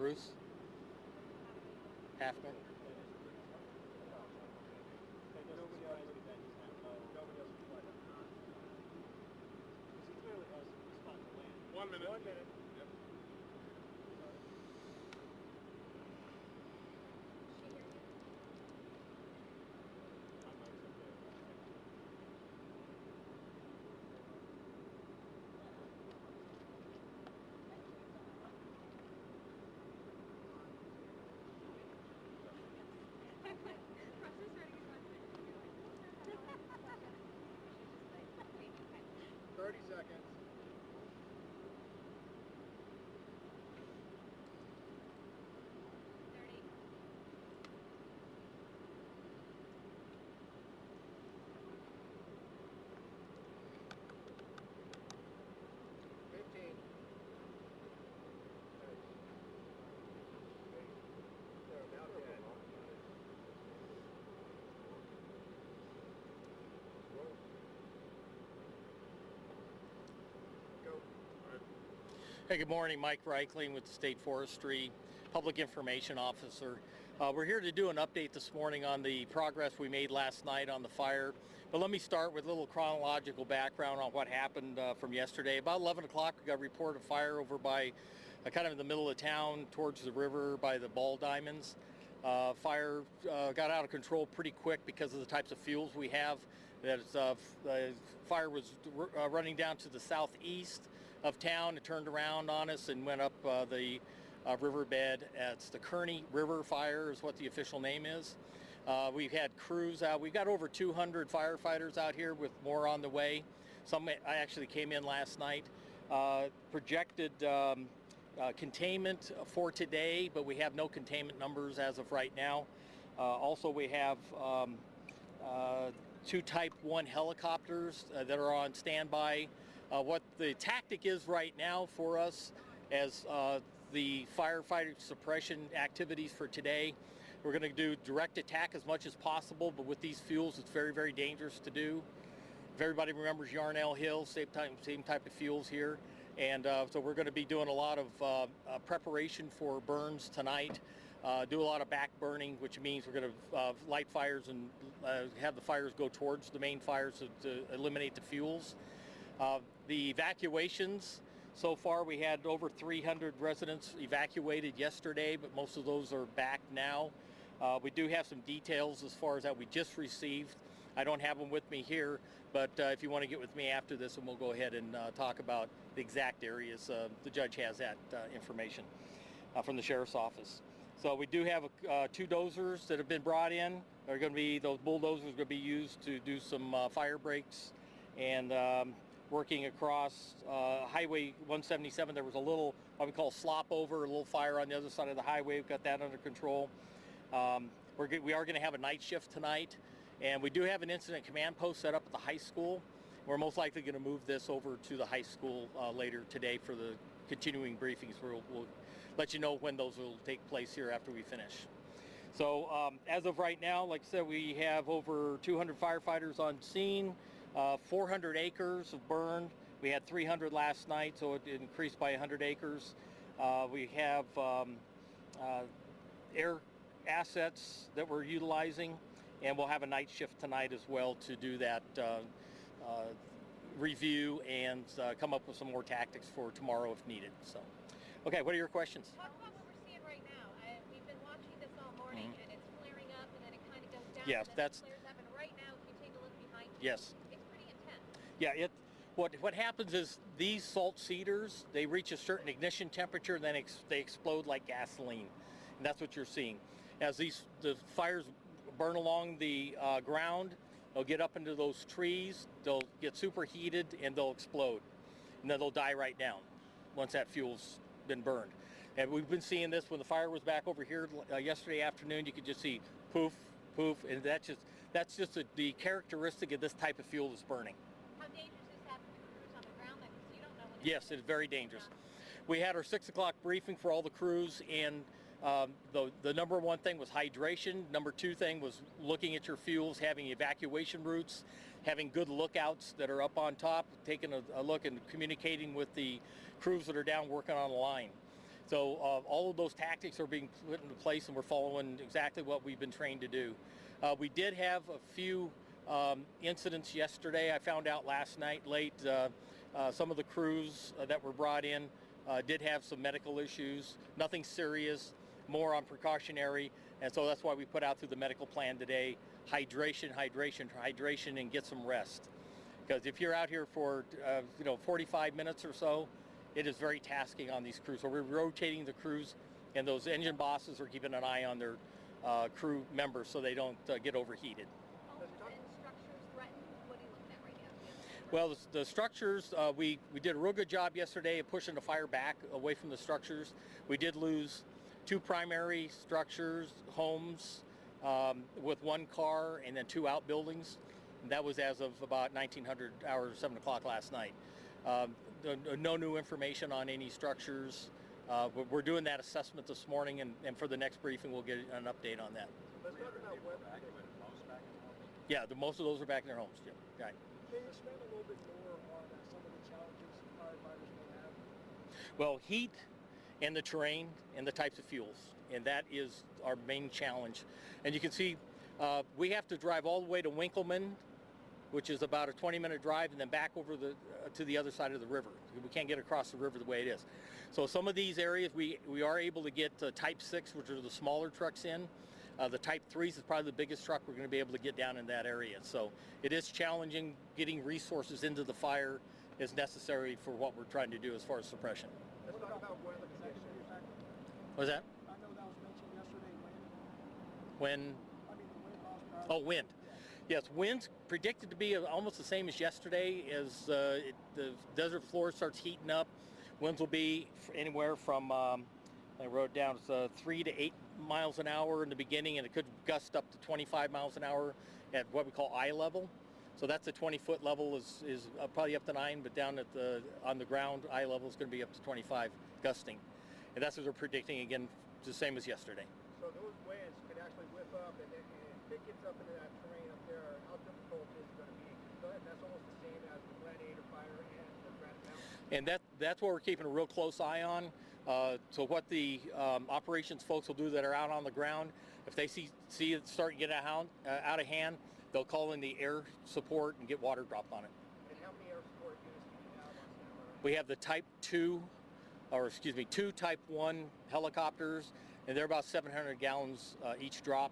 Bruce? Halfman? Nobody else replied. Because he clearly has a spot to land. 1 minute. 1 minute. Yep. I'm not so clear. Russia's ready to run. 30 seconds. Hey, good morning. Mike Reichling with the State Forestry, Public Information Officer. We're here to do an update this morning on the progress we made last night on the fire. But let me start with a little chronological background on what happened from yesterday. About 11 o'clock, we got a report of fire over by kind of in the middle of town towards the river by the ball diamonds. Fire got out of control pretty quick because of the types of fuels we have. The fire was running down to the southeast of town. It turned around on us and went up the riverbed. It's the Kearny River Fire is what the official name is. We've had crews out. We've got over 200 firefighters out here with more on the way. Some I actually came in last night. Projected containment for today, but we have no containment numbers as of right now. Also, we have 2 Type 1 helicopters that are on standby. What the tactic is right now for us as the firefighter suppression activities for today, we're going to do direct attack as much as possible, but with these fuels it's very, very dangerous to do. If everybody remembers Yarnell Hill, same type of fuels here. And so we're going to be doing a lot of preparation for burns tonight. Do a lot of back burning, which means we're going to light fires and have the fires go towards the main fires to eliminate the fuels. The evacuations, so far we had over 300 residents evacuated yesterday, but most of those are back now. We do have some details as far as that we just received. I don't have them with me here, but if you want to get with me after this, and we'll go ahead and talk about the exact areas. The judge has that information from the sheriff's office. So we do have 2 dozers that have been brought in. They're going to be, those bulldozers are going to be used to do some fire breaks and working across Highway 177. There was a little, what we call slop over, a little fire on the other side of the highway. We've got that under control. We are going to have a night shift tonight. And we do have an incident command post set up at the high school. We're most likely going to move this over to the high school later today for the continuing briefings. We'll let you know when those will take place here after we finish. So as of right now, like I said, we have over 200 firefighters on scene, 400 acres of burn. We had 300 last night, so it increased by 100 acres. We have air assets that we're utilizing. And we'll have a night shift tonight as well to do that review and come up with some more tactics for tomorrow if needed. So, okay, what are your questions? Talk about what we're seeing right now. We've been watching this all morning, and it's flaring up, and then it kind of goes down. Yes, and then that's. it flares up, and right now, if you take a look behind you, yes. It's pretty intense. Yeah, what happens is these salt cedars, they reach a certain ignition temperature, and then they explode like gasoline, and that's what you're seeing. As the fires burn along the ground, they'll get up into those trees, they'll get superheated, and they'll explode. And then they'll die right down once that fuel's been burned. And we've been seeing this when the fire was back over here yesterday afternoon. You could just see poof, poof, and that's just the characteristic of this type of fuel that's burning. How dangerous is having crews on the ground then? Because you don't know when. Yes, it's very dangerous. We had our 6 o'clock briefing for all the crews, and the number 1 thing was hydration. Number 2 thing was looking at your fuels, having evacuation routes, having good lookouts that are up on top, taking a look and communicating with the crews that are down working on the line. So all of those tactics are being put into place, and we're following exactly what we've been trained to do. We did have a few incidents yesterday. I found out last night late some of the crews that were brought in did have some medical issues. Nothing serious, more on precautionary, and so that's why we put out through the medical plan today, hydration, hydration, hydration, and get some rest. Because if you're out here for 45 minutes or so, it is very tasking on these crews. So we're rotating the crews, and those engine bosses are keeping an eye on their crew members so they don't get overheated. Homes and structures threatened? What are you looking at right now? Well, the structures, we did a real good job yesterday of pushing the fire back away from the structures. We did lose 2 primary structures, homes, with 1 car, and then 2 outbuildings. And that was as of about 1900 hours, 7 o'clock last night. No new information on any structures. We're doing that assessment this morning, and for the next briefing we'll get an update on that. Let's talk about weather. Yeah, most of those are back in their homes, Jim. Right. Can you expand a little bit more on some of the challenges firefighters may have? Well, heat and the terrain and the types of fuels, and that is our main challenge. And you can see we have to drive all the way to Winkleman, which is about a 20-minute drive, and then back over to the other side of the river. We can't get across the river the way it is. So some of these areas we are able to get Type 6, which are the smaller trucks in. The Type 3s is probably the biggest truck we're going to be able to get down in that area. So it is challenging. Getting resources into the fire is necessary for what we're trying to do as far as suppression. Let's talk about weather conditions. What was that? I know that was mentioned yesterday When? the wind loss. Oh, wind. Yes, wind's predicted to be almost the same as yesterday. As the desert floor starts heating up, winds will be anywhere from, I wrote down, 3 to 8 miles an hour in the beginning, and it could gust up to 25 miles an hour at what we call eye level. So that's a 20-foot level is probably up to 9, but down at on the ground, eye level is going to be up to 25 gusting. And that's what they're predicting, again, the same as yesterday. So those winds could actually whip up, and if it gets up into that terrain up there, how difficult is it going to be? That's almost the same as the Gladiator fire and the Granite Mountain. And that's what we're keeping a real close eye on. So what the operations folks will do that are out on the ground, if they see it starting to get out of hand, they'll call in the air support and get water dropped on it. And how many air support units do you have on standby? We have the Type 2, or excuse me, 2 Type 1 helicopters, and they're about 700 gallons each drop.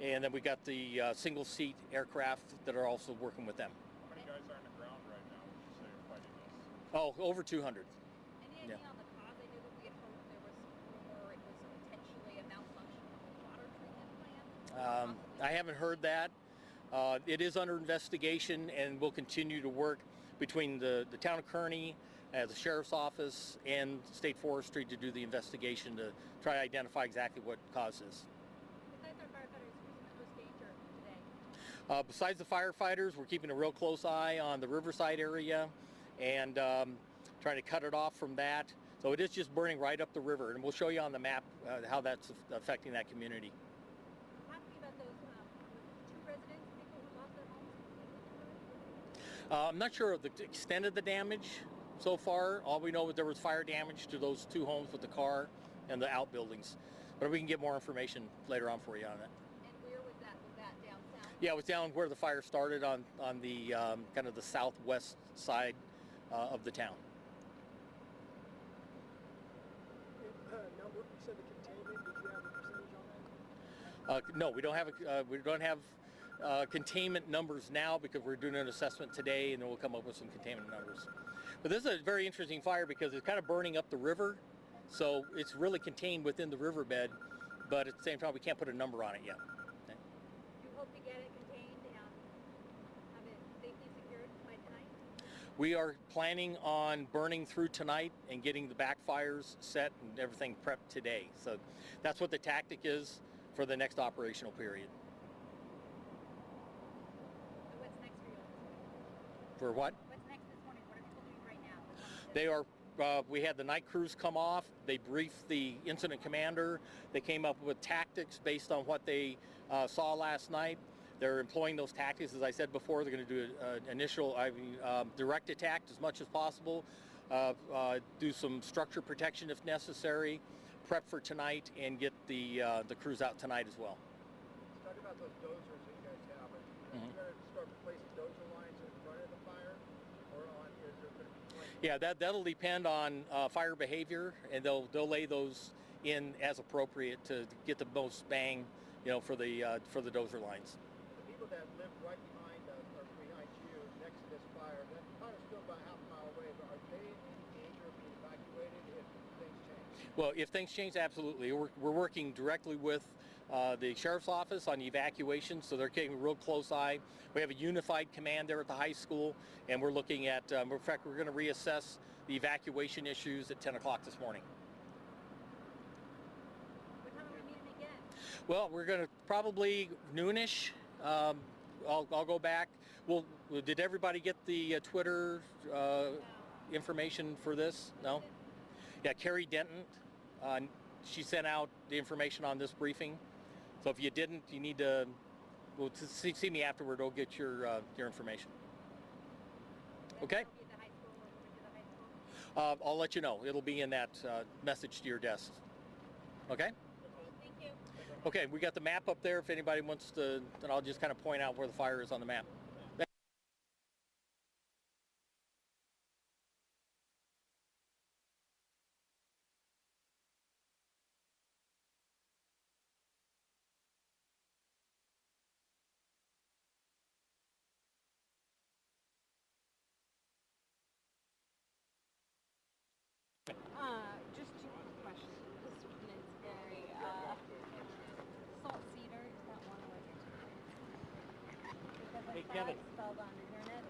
And then we got the single seat aircraft that are also working with them. How many guys are on the ground right now, would you say, are fighting this? Oh, over 200. Any idea on the cause? I know that we had heard there was rumor it was potentially a malfunction of the water treatment plant. I haven't heard that. It is under investigation, and we'll continue to work between the town of Kearny, the sheriff's office, and state forestry to do the investigation to try to identify exactly what caused this. Besides our firefighters, who's in the most danger today? Besides the firefighters, we're keeping a real close eye on the Riverside area and trying to cut it off from that. So it is just burning right up the river, and we'll show you on the map how that's affecting that community. Talk to me about those 2 residents, people who lost their homes. I'm not sure of the extent of the damage so far. All we know is there was fire damage to those 2 homes with the car and the outbuildings. But we can get more information later on for you on it. And where was that? Was that down south? Yeah, it was down where the fire started on the kind of the southwest side of the town. Number, you said the containment, did you have a percentage on that? No, we don't have containment numbers now because we're doing an assessment today, and then we'll come up with some containment numbers. But this is a very interesting fire because it's kind of burning up the river, so it's really contained within the riverbed, but at the same time we can't put a number on it yet. Okay. You hope to get it contained and have it safely secured by tonight? We are planning on burning through tonight and getting the backfires set and everything prepped today. So that's what the tactic is for the next operational period. So what's next for you? For what? What's next this morning? What are people doing right now? They are, we had the night crews come off. They briefed the incident commander. They came up with tactics based on what they saw last night. They're employing those tactics. As I said before, they're going to do an initial direct attack as much as possible. do some structure protection if necessary, prep for tonight, and get the crews out tonight as well. Let's talk about those dozers that you guys have. Are you going to start replacing dozer lines in front of the fire, or is there going to be? Yeah, that'll depend on fire behavior, and they'll lay those in as appropriate to get the most bang, for the dozer lines. The people that live right behind us or behind you next to this fire, that fire's still about half a mile away, but are they in any danger of being evacuated if things change? Well, if things change, absolutely. We're working directly with the sheriff's office on evacuation, so they're keeping a real close eye. We have a unified command there at the high school, and we're looking at, in fact, we're going to reassess the evacuation issues at 10 o'clock this morning. What time are we meeting again? Well, we're going to probably noonish. I'll go back. Well, did everybody get the Twitter information for this? No? Yeah, Carrie Denton. She sent out the information on this briefing. So if you didn't, you need to see me afterward. I'll get your information. Okay? Will be at the high school or will we do the high school? I'll let you know. It'll be in that message to your desk. Okay? Okay, thank you. Okay, we got the map up there if anybody wants to, then I'll just kind of point out where the fire is on the map. Just two quick questions. This one is very, salt cedar, is that one word? Because I Hey, saw Kevin. it spelled on the internet.